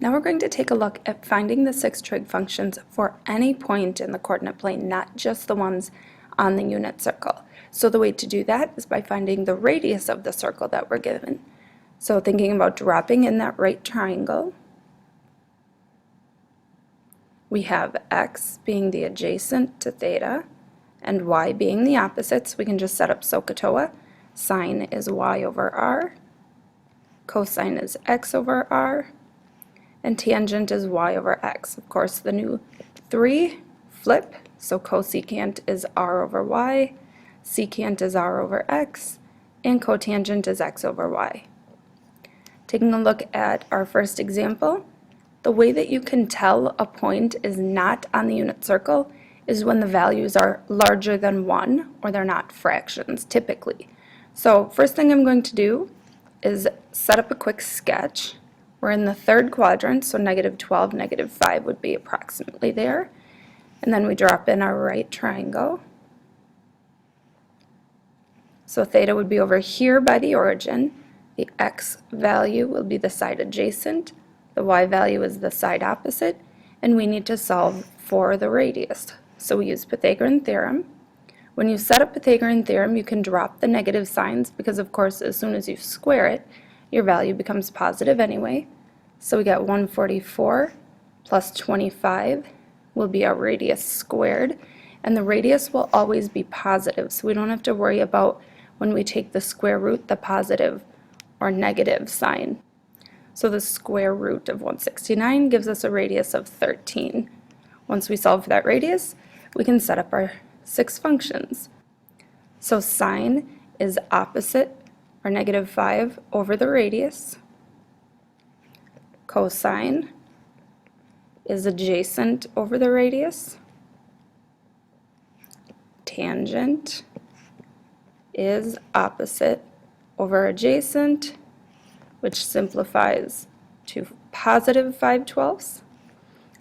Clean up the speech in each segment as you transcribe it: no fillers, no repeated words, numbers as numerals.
Now we're going to take a look at finding the 6 trig functions for any point in the coordinate plane, not just the ones on the unit circle. So the way to do that is by finding the radius of the circle that we're given. So thinking about dropping in that right triangle, we have x being the adjacent to theta and y being the opposites. We can just set up SOHCAHTOA. Sine is y over r, cosine is x over r, and tangent is y over x. Of course, the new 3 flip, so cosecant is r over y, secant is r over x, and cotangent is x over y. Taking a look at our first example, the way that you can tell a point is not on the unit circle is when the values are larger than 1 or they're not fractions, typically. So first thing I'm going to do is set up a quick sketch. We're in the third quadrant, so -12, -5 would be approximately there. And then we drop in our right triangle. So theta would be over here by the origin. The x value will be the side adjacent. The y value is the side opposite. And we need to solve for the radius. So we use Pythagorean theorem. When you set up Pythagorean theorem, you can drop the negative signs because, of course, as soon as you square it, your value becomes positive anyway. So we got 144 plus 25 will be our radius squared, and the radius will always be positive, so we don't have to worry about when we take the square root, the positive or negative sign. So the square root of 169 gives us a radius of 13. Once we solve for that radius, we can set up our 6 functions. So sine is opposite or -5 over the radius. Cosine is adjacent over the radius. Tangent is opposite over adjacent, which simplifies to positive 5/12.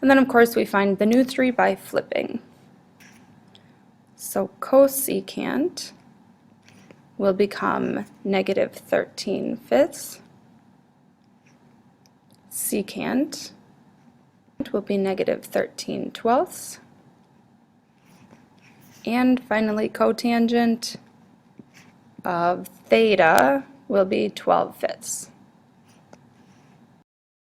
And then of course we find the new 3 by flipping. So cosecant will become -13/5. Secant will be -13/12. And finally cotangent of theta will be 12/5.